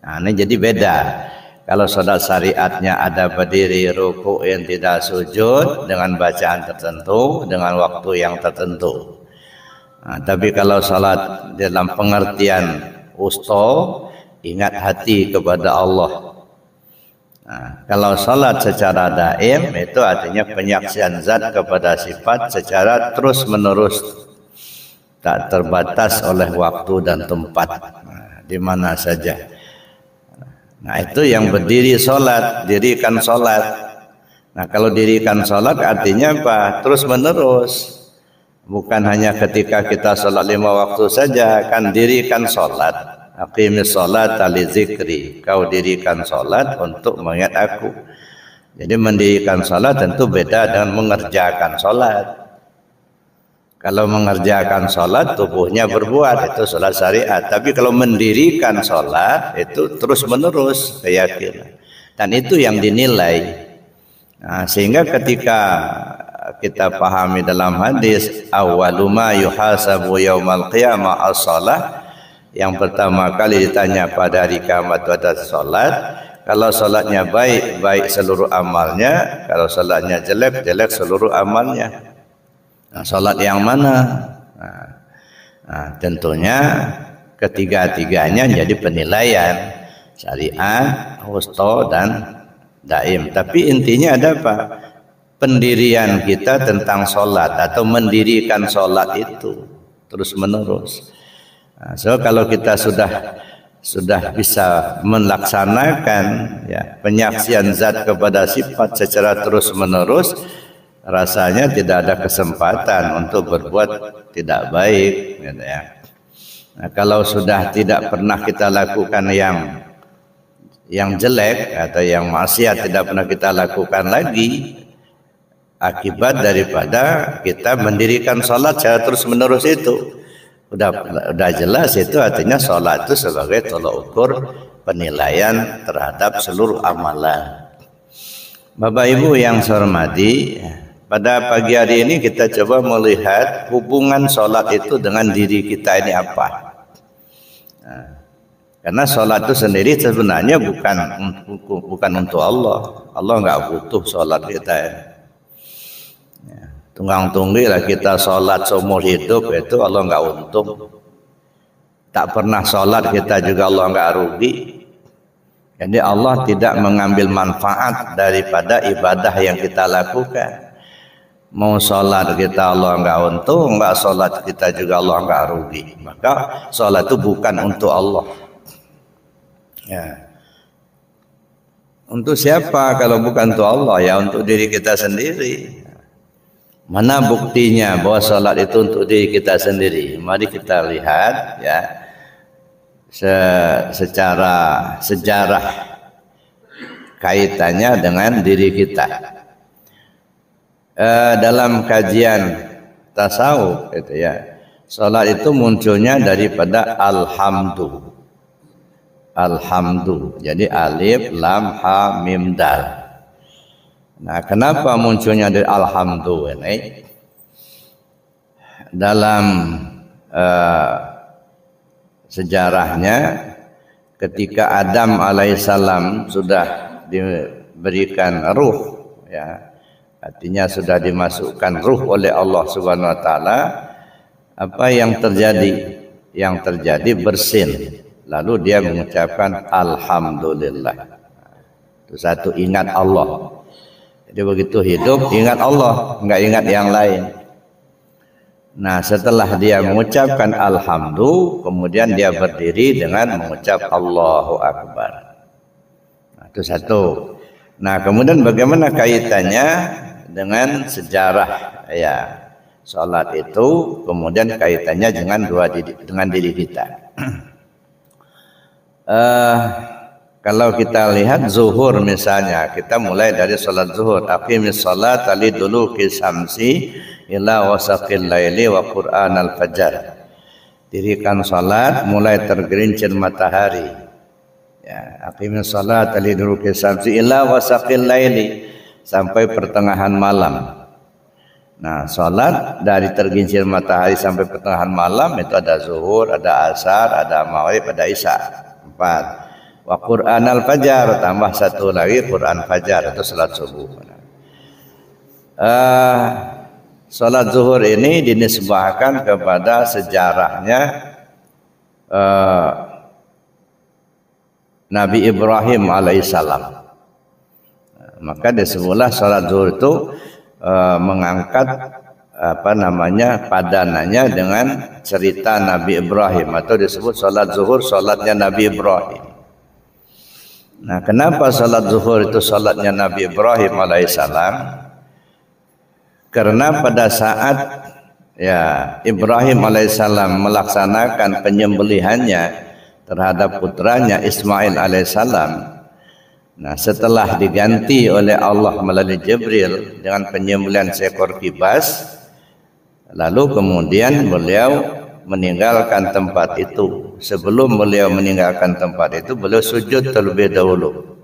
Nah, ini jadi beda. Kalau salat syariatnya ada berdiri, ruku yang tidak sujud dengan bacaan tertentu, dengan waktu yang tertentu. Nah, tapi kalau salat dalam pengertian usto, ingat hati kepada Allah. Nah, kalau salat secara daim itu artinya penyaksian zat kepada sifat secara terus menerus, tak terbatas oleh waktu dan tempat, di mana saja. Nah, itu yang berdiri sholat, dirikan sholat. Nah, kalau dirikan sholat artinya apa? Terus menerus. Bukan hanya ketika kita sholat 5 waktu saja, kan dirikan sholat. Aqimis sholat li zikri. Kau dirikan sholat untuk mengingat aku. Jadi mendirikan sholat tentu beda dengan mengerjakan sholat. Kalau mengerjakan sholat tubuhnya berbuat, itu sholat syariat. Tapi kalau mendirikan sholat itu terus menerus keyakinan. Dan itu yang dinilai. Nah, sehingga ketika kita pahami dalam hadis awwaluma yuhasabu yaumal qiyamah as-shalah, yang pertama kali ditanya pada hari kiamat adalah sholat. Kalau sholatnya baik, baik seluruh amalnya. Kalau sholatnya jelek, jelek seluruh amalnya. Nah, sholat yang mana? Tentunya ketiga-tiganya jadi penilaian syariat, wusta dan daim. Tapi intinya ada apa? Pendirian kita tentang sholat atau mendirikan sholat itu terus menerus. Nah, so kalau kita sudah bisa melaksanakan ya, penyaksian zat kepada sifat secara terus menerus, rasanya tidak ada kesempatan untuk berbuat tidak baik, gitu ya. Nah, kalau sudah tidak pernah kita lakukan yang jelek atau yang maksiat tidak pernah kita lakukan lagi, akibat daripada kita mendirikan sholat secara terus menerus itu udah jelas, itu artinya sholat itu sebagai tolak ukur penilaian terhadap seluruh amalan. Bapak Ibu yang saya hormati, pada pagi hari ini kita coba melihat hubungan sholat itu dengan diri kita ini apa. Nah, karena sholat itu sendiri sebenarnya bukan untuk Allah. Allah nggak butuh sholat kita. Ya, tunggang-tunggi lah kita sholat seumur hidup, itu Allah nggak untung. Tak pernah sholat kita juga Allah nggak rugi. Jadi Allah tidak mengambil manfaat daripada ibadah yang kita lakukan. Mau sholat kita Allah nggak untung, nggak sholat kita juga Allah nggak rugi. Maka sholat itu bukan untuk Allah. Ya. Untuk siapa kalau bukan untuk Allah? Ya untuk diri kita sendiri. Mana buktinya bahwa sholat itu untuk diri kita sendiri? Mari kita lihat ya secara sejarah kaitannya dengan diri kita. Dalam kajian tasawuf itu ya, salat itu munculnya daripada alhamdu. Jadi alif lam ha mim dal. Nah, kenapa munculnya dari alhamdu ini? Dalam sejarahnya ketika Adam alaihissalam sudah diberikan ruh ya, artinya sudah dimasukkan ruh oleh Allah Subhanahu wa taala, apa yang terjadi? Yang terjadi bersin. Lalu dia mengucapkan alhamdulillah. Itu satu, ingat Allah. Jadi begitu hidup ingat Allah, enggak ingat yang lain. Nah, setelah dia mengucapkan alhamdulillah, kemudian dia berdiri dengan mengucap Allahu Akbar. Nah, itu satu. Nah, kemudian bagaimana kaitannya dengan sejarah ya salat itu, kemudian kaitannya dengan diri kita. Kalau kita lihat zuhur misalnya, kita mulai dari salat zuhur. Aqimis salat liduluki syamsi ila wasaqil laili wa qur'anal fajar. Dirikan salat mulai tergelincir matahari. Ya, aqimis salat liduluki syamsi ila wasaqil laili, sampai pertengahan malam. Nah, salat dari tergelincir matahari sampai pertengahan malam itu ada zuhur, ada asar, ada maghrib, ada isya. 4. Wa Qur'anal fajar, tambah satu lagi Qur'an fajar itu salat subuh. Salat zuhur ini dinisbahkan kepada sejarahnya Nabi Ibrahim alaihissalam. Maka disebutlah salat zuhur itu mengangkat padanannya dengan cerita Nabi Ibrahim, atau disebut salat zuhur salatnya Nabi Ibrahim. Nah, kenapa salat zuhur itu salatnya Nabi Ibrahim alaihissalam? Karena pada saat Ibrahim alaihissalam melaksanakan penyembelihannya terhadap putranya Ismail alaihissalam, nah setelah diganti oleh Allah melalui Jibril dengan penyembelihan seekor kibas, lalu kemudian beliau meninggalkan tempat itu. Sebelum beliau meninggalkan tempat itu, beliau sujud terlebih dahulu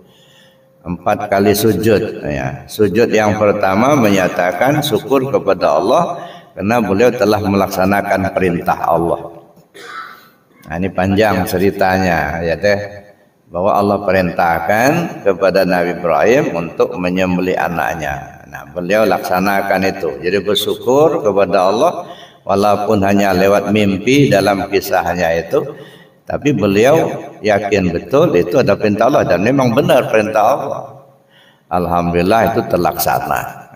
4 kali sujud. Sujud yang pertama menyatakan syukur kepada Allah karena beliau telah melaksanakan perintah Allah. Nah, ini panjang ceritanya bahwa Allah perintahkan kepada Nabi Ibrahim untuk menyembelih anaknya. Nah, beliau laksanakan itu. Jadi bersyukur kepada Allah walaupun hanya lewat mimpi dalam kisahnya itu, tapi beliau yakin betul itu ada perintah Allah dan memang benar perintah Allah. Alhamdulillah itu terlaksana.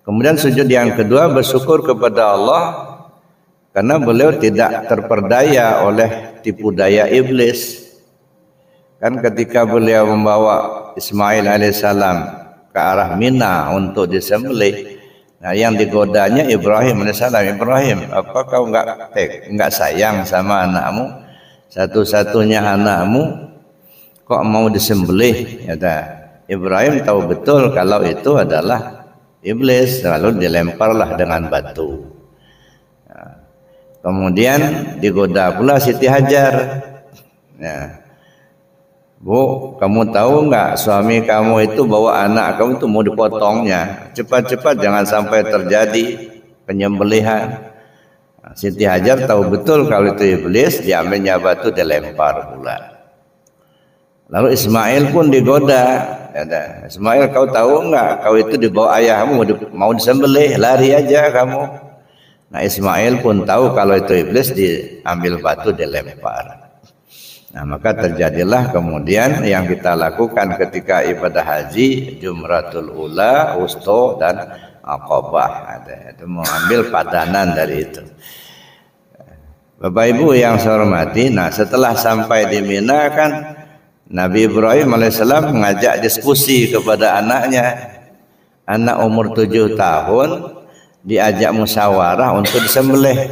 Kemudian sujud yang kedua bersyukur kepada Allah karena beliau tidak terperdaya oleh tipu daya iblis. Kan ketika beliau membawa Ismail alaihissalam ke arah Mina untuk disembelih, nah yang digodanya Ibrahim alaihissalam. Ibrahim, apa kau enggak sayang sama anakmu, satu-satunya anakmu, kok mau disembelih? Ibrahim tahu betul kalau itu adalah iblis, lalu dilemparlah dengan batu. Kemudian digoda pula Siti Hajar. Bu, kamu tahu enggak suami kamu itu bawa anak kamu itu mau dipotongnya. Cepat-cepat jangan sampai terjadi penyembelihan. Siti Hajar tahu betul kalau itu iblis, diambilnya batu dilempar pula. Lalu Ismail pun digoda. Ismail, kau tahu enggak kau itu dibawa ayahmu mau disembelih, lari aja kamu. Nah, Ismail pun tahu kalau itu iblis, diambil batu dilempar. Nah, maka terjadilah kemudian yang kita lakukan ketika ibadah haji, Jumratul Ula, Wusta dan Aqabah. Itu mengambil padanan dari itu. Bapak Ibu yang saya hormati, nah setelah sampai di Mina kan Nabi Ibrahim alaihissalam mengajak diskusi kepada anaknya. Anak umur 7 tahun diajak musyawarah untuk disembelih.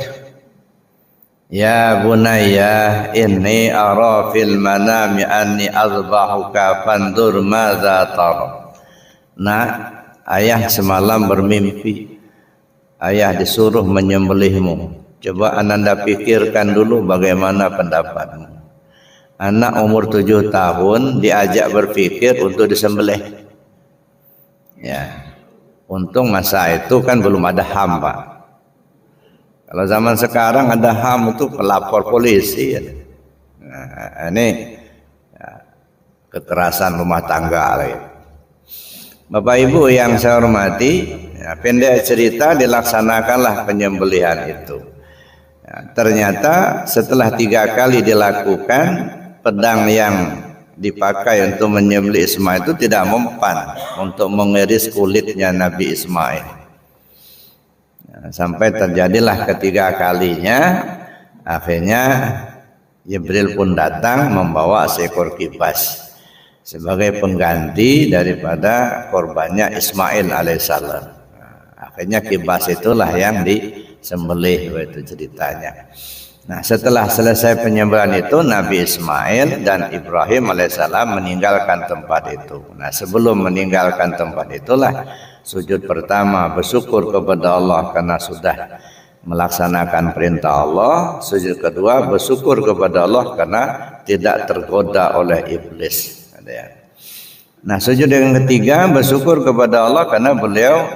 Ya bunayya inni ara fil manami anni azbahuka fandur madza tara. Nah, ayah semalam bermimpi ayah disuruh menyembelihmu. Coba Ananda pikirkan dulu bagaimana pendapatmu. Anak umur 7 tahun diajak berpikir untuk disembelih. Untung masa itu kan belum ada HAM, Pak. Kalau zaman sekarang ada HAM itu pelapor polisi. Nah, ini kekerasan rumah tangga. Bapak Ibu yang saya hormati, pendek cerita dilaksanakanlah penyembelihan itu. Ternyata setelah 3 kali dilakukan, pedang yang dipakai untuk menyembelih Ismail itu tidak mempan untuk mengiris kulitnya Nabi Ismail. Sampai terjadilah ketiga kalinya, akhirnya Jibril pun datang membawa seekor kibas sebagai pengganti daripada korbannya Ismail alaihissalam. Akhirnya kibas itulah yang disembelih, itu ceritanya. Nah, setelah selesai penyembelihan itu, Nabi Ismail dan Ibrahim alaihissalam meninggalkan tempat itu. Nah, sebelum meninggalkan tempat itulah sujud pertama bersyukur kepada Allah karena sudah melaksanakan perintah Allah. Sujud kedua bersyukur kepada Allah karena tidak tergoda oleh iblis. Nah, sujud yang ketiga bersyukur kepada Allah karena beliau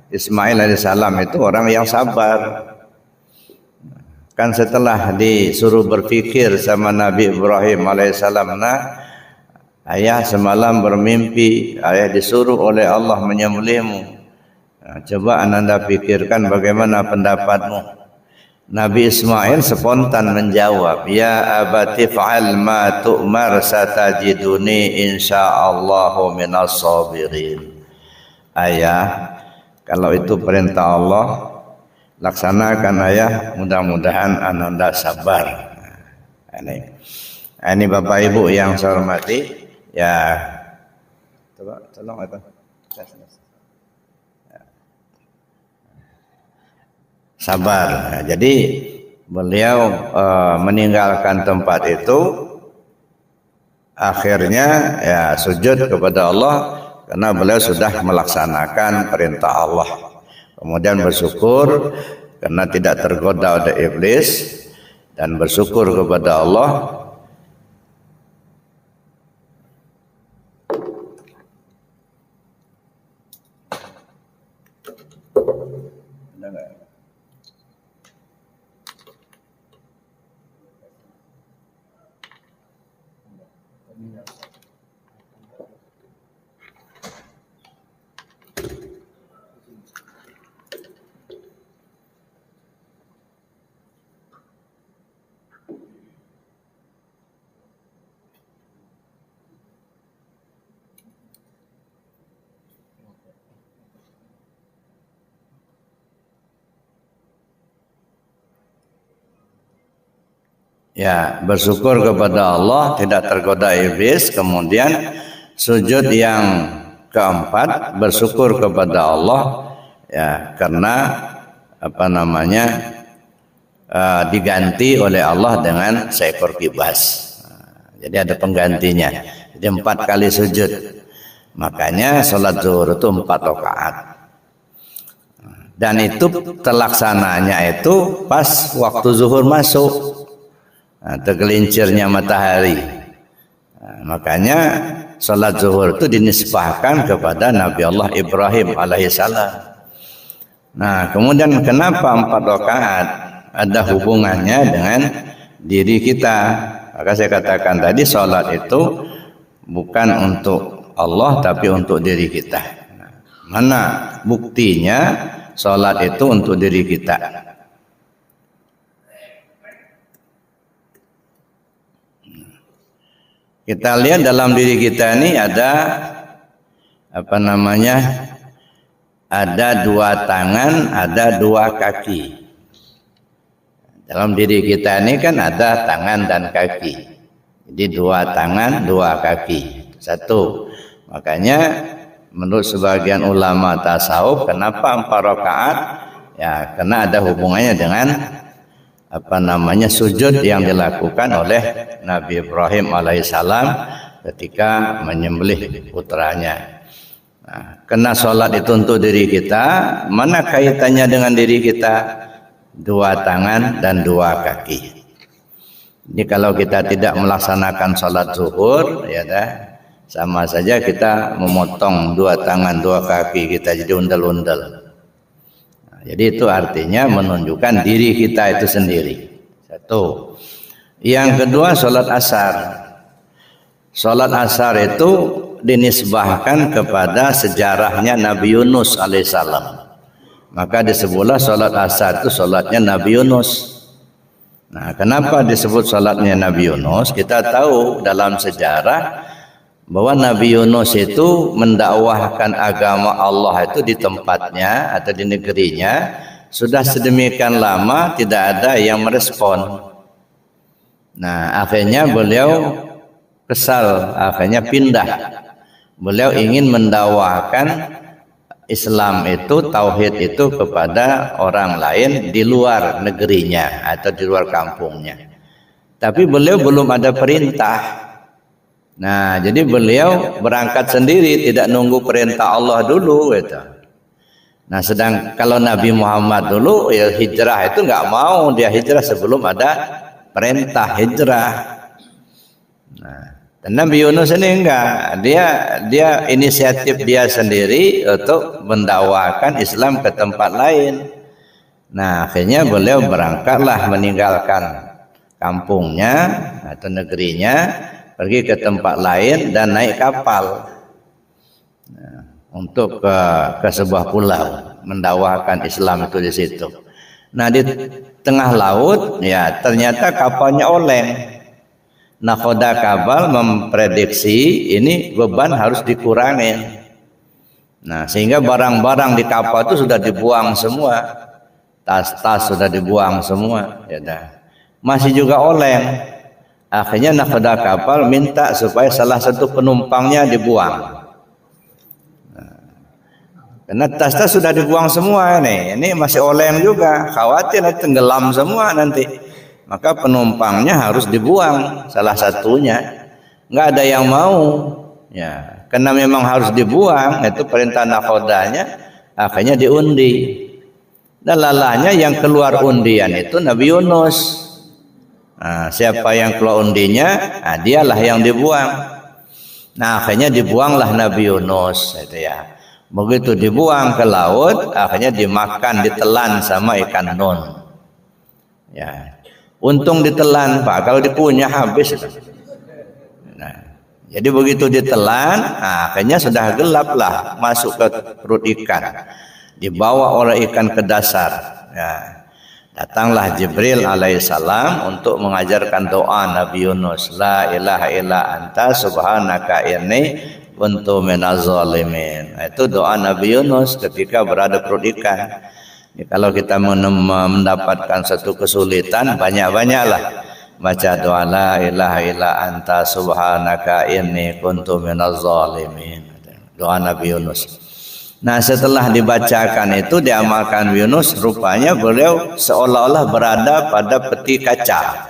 Ismail alaihissalam itu orang yang sabar. kan setelah disuruh berpikir sama Nabi Ibrahim alaihissalam, ayah semalam bermimpi, ayah disuruh oleh Allah menyembelihmu. Coba Anda pikirkan bagaimana pendapatmu. Nabi Ismail spontan menjawab, ya abati fa'al ma tu'mar satajiduni insyaallahu minas sabirin. Ayah, kalau itu perintah Allah, laksanakan ayah, mudah-mudahan Anda sabar. Ini Bapak Ibu yang saya hormati, ya coba tolong itu. Sabar. Nah, jadi beliau meninggalkan tempat itu, akhirnya ya sujud kepada Allah karena beliau sudah melaksanakan perintah Allah. Kemudian bersyukur karena tidak tergoda oleh iblis dan bersyukur kepada Allah. Ya, bersyukur kepada Allah, tidak tergoda iblis. Kemudian sujud yang keempat, bersyukur kepada Allah ya karena diganti oleh Allah dengan seekor kibas. Jadi ada penggantinya. Jadi 4 kali sujud. Makanya sholat zuhur itu 4 rakaat. Dan itu terlaksananya itu pas waktu zuhur masuk. Tergelincirnya matahari. Makanya salat zuhur itu dinisbahkan kepada Nabi Allah Ibrahim alaihissalam. Nah, kemudian kenapa 4 rakaat? Ada hubungannya dengan diri kita. Maka saya katakan tadi salat itu bukan untuk Allah tapi untuk diri kita. Mana buktinya salat itu untuk diri kita? Kita lihat dalam diri kita ini ada ada 2 tangan, ada 2 kaki. Dalam diri kita ini kan ada tangan dan kaki. Jadi 2 tangan, 2 kaki. 1. Makanya menurut sebagian ulama tasawuf, kenapa 4 rakaat? Ya, karena ada hubungannya dengan sujud yang dilakukan oleh Nabi Ibrahim alaihissalam ketika menyembelih putranya. Nah, karena sholat itu untuk diri kita, mana kaitannya dengan diri kita? 2 tangan dan 2 kaki. Jadi kalau kita tidak melaksanakan sholat zuhur, ya dah, sama saja kita memotong 2 tangan 2 kaki kita jadi undel-undel. Jadi itu artinya menunjukkan diri kita itu sendiri. 1. Yang kedua, sholat asar. Sholat asar itu dinisbahkan kepada sejarahnya Nabi Yunus alaihissalam. Maka disebutlah sholat asar itu sholatnya Nabi Yunus. Nah, kenapa disebut sholatnya Nabi Yunus? Kita tahu dalam sejarah bahwa Nabi Yunus itu mendakwahkan agama Allah itu di tempatnya atau di negerinya sudah sedemikian lama tidak ada yang merespon. Nah, akhirnya beliau kesal, akhirnya pindah. Beliau ingin mendakwahkan Islam itu, tauhid itu kepada orang lain di luar negerinya atau di luar kampungnya. Tapi beliau belum ada perintah. Nah, jadi beliau berangkat sendiri, tidak nunggu perintah Allah dulu gitu. Nah, sedang kalau Nabi Muhammad dulu ya hijrah itu nggak mau, dia hijrah sebelum ada perintah hijrah. Nah, dan Nabi Yunus ini enggak, dia inisiatif dia sendiri untuk mendakwakan Islam ke tempat lain. Nah, akhirnya beliau berangkatlah meninggalkan kampungnya atau negerinya, pergi ke tempat lain dan naik kapal untuk ke sebuah pulau, mendakwahkan Islam itu di situ. Nah, di tengah laut ya ternyata kapalnya oleng. Nakhoda kapal memprediksi ini beban harus dikurangin. Nah, sehingga barang-barang di kapal itu sudah dibuang semua. Tas-tas sudah dibuang semua, ya dah. Masih juga oleng. Akhirnya nakhoda kapal minta supaya salah satu penumpangnya dibuang. Karena tas-tas sudah dibuang semua ini masih oleng juga, khawatir tenggelam semua nanti. Maka penumpangnya harus dibuang salah satunya. Nggak ada yang mau, ya. Karena memang harus dibuang, itu perintah nakhodanya. Akhirnya diundi. Dan lalahnya yang keluar undian itu Nabi Yunus. Nah, siapa yang keluar undinya, nah, dialah yang dibuang. Nah, akhirnya dibuanglah Nabi Yunus, itu ya. Begitu dibuang ke laut, akhirnya dimakan, ditelan sama ikan nun. Ya, untung ditelan Pak, kalau dipunya habis. Nah, jadi begitu ditelan, nah, akhirnya sudah gelap lah, masuk ke perut ikan, dibawa oleh ikan ke dasar. Ya, datanglah Jibril alaihissalam untuk mengajarkan doa Nabi Yunus, la ilaha illa anta subhanaka inni kuntu minaz zalimin. Itu doa Nabi Yunus ketika berada perut ikan. Kalau kita mendapatkan satu kesulitan, banyak-banyaklah baca doa la ilaha illa anta subhanaka inni kuntu minaz zalimin. Doa Nabi Yunus. Nah, setelah dibacakan itu diamalkan Yunus, rupanya beliau seolah-olah berada pada peti kaca.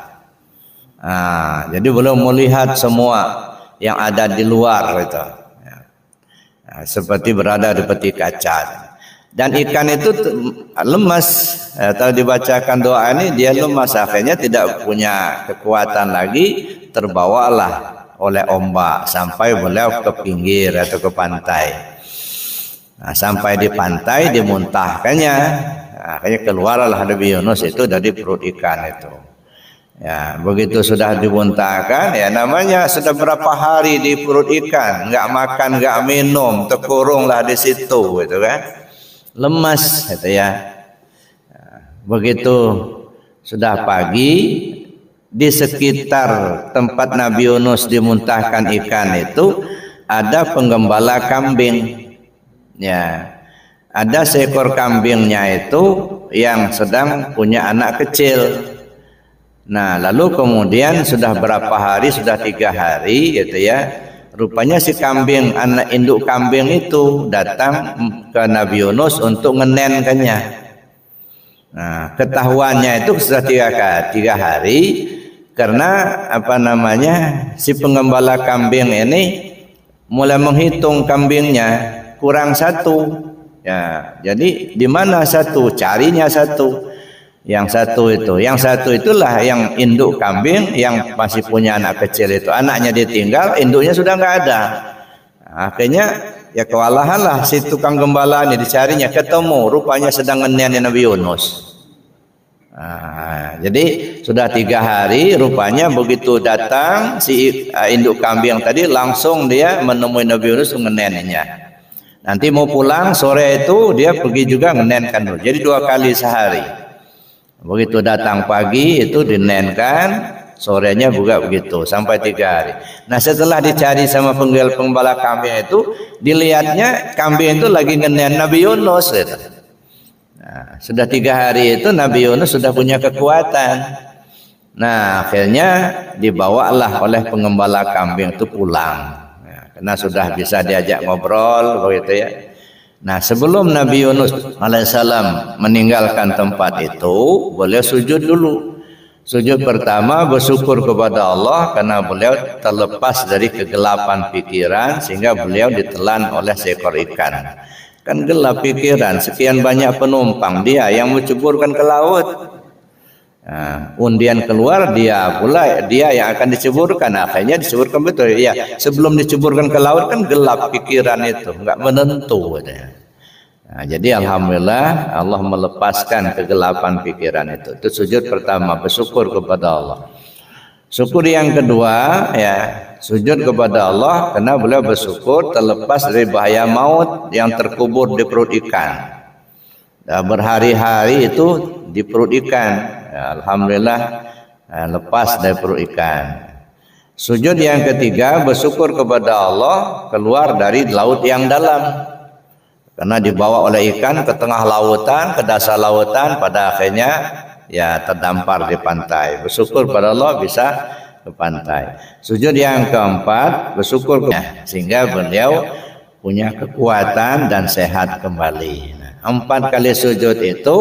Nah, jadi beliau melihat semua yang ada di luar itu, nah, seperti berada di peti kaca. Dan ikan itu lemas. Kalau dibacakan doa ini dia lemas, akhirnya tidak punya kekuatan lagi, terbawalah oleh ombak sampai beliau ke pinggir atau ke pantai. Nah, sampai di pantai dimuntahkannya, akhirnya keluarlah Nabi Yunus itu dari perut ikan itu. Ya, begitu sudah dimuntahkan, ya namanya sudah berapa hari di perut ikan, nggak makan, nggak minum, terkurunglah di situ, gitu kan, lemas, gitu ya. Begitu sudah pagi, di sekitar tempat Nabi Yunus dimuntahkan ikan itu ada penggembala kambing, ya, ada seekor kambingnya itu yang sedang punya anak kecil. Nah, lalu kemudian sudah berapa hari, sudah 3 hari gitu ya. Rupanya si kambing, anak induk kambing itu datang ke Nabi Yunus untuk ngenenkannya. Nah, ketahuannya itu sudah 3 hari karena apa namanya, si penggembala kambing ini mulai menghitung kambingnya, kurang 1. Ya, jadi di mana 1? Carinya 1. Yang satu itulah yang induk kambing yang masih punya anak kecil itu. Anaknya ditinggal, induknya sudah nggak ada. Nah, akhirnya ya kewalahan lah si tukang gembala ini, dicarinya, ketemu, rupanya sedang ngenen Nabi Yunus. Nah, jadi sudah 3 hari, rupanya begitu datang si induk kambing tadi, langsung dia menemui Nabi Yunus ngenennya. Nanti mau pulang sore itu dia pergi juga ngenenkan dulu. Jadi 2 kali sehari. Begitu datang pagi itu dinenkan, sorenya juga begitu sampai 3 hari. Nah, setelah dicari sama penggembala kambing itu, dilihatnya kambing itu lagi ngenen Nabi Yunus gitu. Nah, sudah 3 hari itu Nabi Yunus sudah punya kekuatan. Nah, akhirnya dibawalah oleh penggembala kambing itu pulang. Nah, karena sudah bisa diajak ngobrol begitu ya. Nah, sebelum Nabi Yunus alaihissalam meninggalkan tempat itu, beliau sujud dulu. Sujud pertama bersyukur kepada Allah karena beliau terlepas dari kegelapan pikiran sehingga beliau ditelan oleh seekor ikan. Kan gelap pikiran, sekian banyak penumpang, dia yang menceburkan ke laut. Nah, undian keluar, dia pula yang akan diceburkan. Akhirnya diceburkan betul ya. Sebelum diceburkan ke laut kan gelap pikiran itu, nggak menentu. Nah, jadi alhamdulillah Allah melepaskan kegelapan pikiran itu. Itu sujud pertama, bersyukur kepada Allah. Syukur yang kedua ya, sujud kepada Allah karena beliau bersyukur terlepas dari bahaya maut yang terkubur di perut ikan. Dan berhari-hari itu di perut ikan. Ya, alhamdulillah lepas dari perut ikan. Sujud yang ketiga, bersyukur kepada Allah keluar dari laut yang dalam. Karena dibawa oleh ikan ke tengah lautan, ke dasar lautan, pada akhirnya ya terdampar di pantai. Bersyukur pada Allah bisa ke pantai. Sujud yang keempat, bersyukur sehingga beliau punya kekuatan dan sehat kembali. Nah, 4 kali sujud itu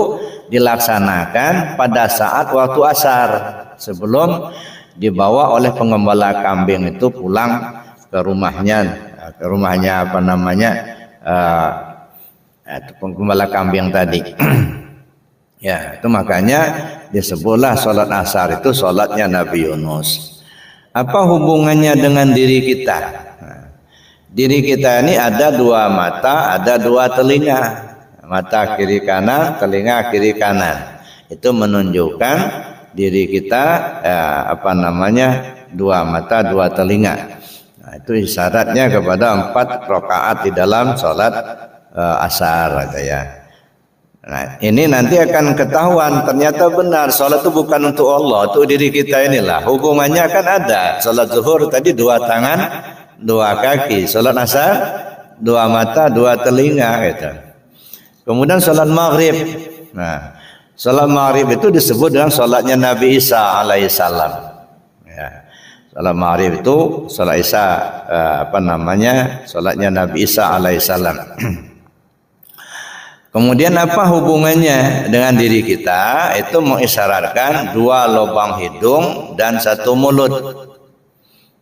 dilaksanakan pada saat waktu asar, sebelum dibawa oleh pengembala kambing itu pulang ke rumahnya apa namanya, pengembala kambing tadi. Ya, itu makanya disebutlah sholat asar itu sholatnya Nabi Yunus. Apa hubungannya dengan diri kita? Nah, diri kita ini ada 2 mata, ada 2 telinga. Mata kiri kanan, telinga kiri kanan. Itu menunjukkan diri kita apa namanya, 2 mata, 2 telinga. Nah, itu isyaratnya kepada 4 rakaat di dalam sholat asar gitu ya. Nah, ini nanti akan ketahuan ternyata benar sholat itu bukan untuk Allah, untuk diri kita inilah. Hubungannya kan ada. Sholat zuhur tadi 2 tangan, 2 kaki. Sholat asar 2 mata, 2 telinga gitu. Kemudian sholat maghrib. Nah, sholat maghrib itu disebut dengan sholatnya Nabi Isa alaihissalam. Ya. Sholat maghrib itu sholat Isa apa namanya? Sholatnya Nabi Isa alaihissalam. Kemudian apa hubungannya dengan diri kita? Itu mengisyaratkan 2 lubang hidung dan 1 mulut.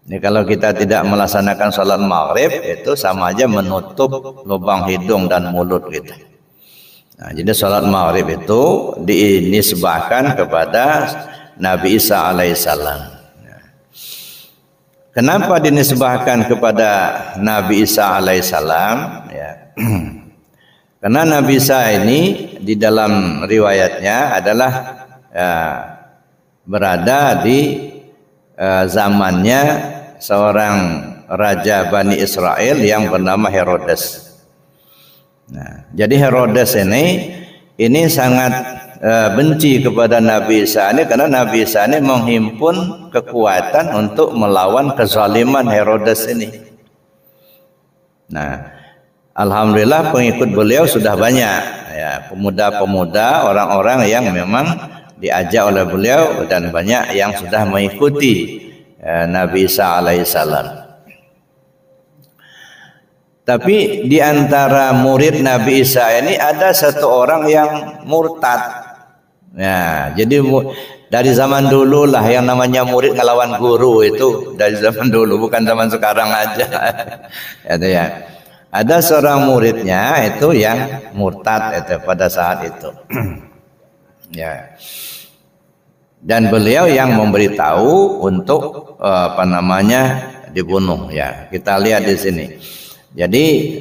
Ini kalau kita tidak melaksanakan sholat maghrib itu sama aja menutup lubang hidung dan mulut kita. Nah, jadi sholat maghrib itu dinisbahkan kepada Nabi Isa alaihissalam. Kenapa dinisbahkan kepada Nabi Isa alaihissalam? Ya. Karena Nabi Isa ini di dalam riwayatnya adalah berada di zamannya seorang raja Bani Israel yang bernama Herodes. Nah, jadi Herodes ini sangat benci kepada Nabi Isa ini karena Nabi Isa ini menghimpun kekuatan untuk melawan kezaliman Herodes ini. Nah, alhamdulillah pengikut beliau sudah banyak ya, pemuda-pemuda, orang-orang yang memang diajak oleh beliau dan banyak yang sudah mengikuti Nabi Isa alaihissalam. Tapi di antara murid Nabi Isa ini ada 1 orang yang murtad. Ya, jadi dari zaman dulu lah yang namanya murid ngelawan guru itu dari zaman dulu, bukan zaman sekarang aja. Ya. Ada seorang muridnya itu yang murtad itu pada saat itu. Ya. Dan beliau yang memberitahu untuk apa namanya dibunuh ya. Kita lihat di sini. Jadi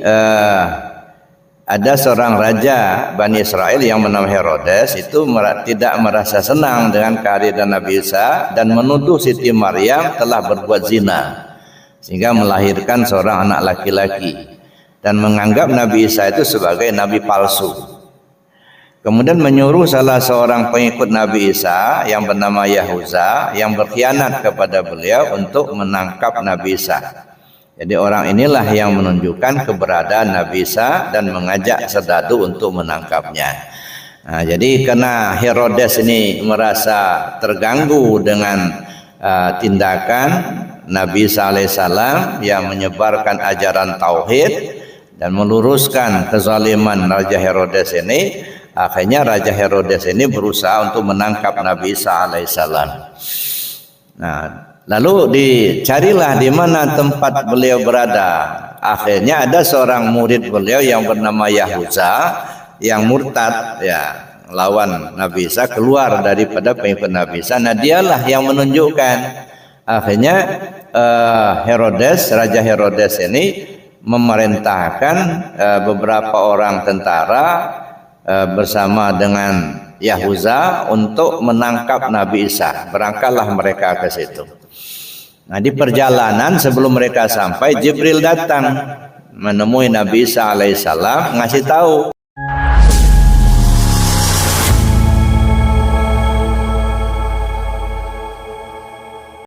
ada seorang raja Bani Israel yang bernama Herodes itu tidak merasa senang dengan kehadiran Nabi Isa dan menuduh Siti Maryam telah berbuat zina sehingga melahirkan seorang anak laki-laki dan menganggap Nabi Isa itu sebagai nabi palsu. Kemudian menyuruh salah seorang pengikut Nabi Isa yang bernama Yahuza yang berkhianat kepada beliau untuk menangkap Nabi Isa. Jadi orang inilah yang menunjukkan keberadaan Nabi Isa dan mengajak serdadu untuk menangkapnya. Nah, jadi karena Herodes ini merasa terganggu dengan tindakan Nabi Isa alaihissalam yang menyebarkan ajaran tauhid dan meluruskan kezaliman Raja Herodes ini, akhirnya Raja Herodes ini berusaha untuk menangkap Nabi Isa alaihissalam. Nah, lalu dicarilah di mana tempat beliau berada. Akhirnya ada seorang murid beliau yang bernama Yahuza yang murtad ya, lawan Nabi Isa, keluar daripada pengikut Nabi Isa. Nah, dialah yang menunjukkan. Akhirnya Raja Herodes ini memerintahkan beberapa orang tentara bersama dengan Yahuza untuk menangkap Nabi Isa. Berangkatlah mereka ke situ. Nah, di perjalanan sebelum mereka sampai, Jibril datang menemui Nabi Isa alaihissalam, ngasih tahu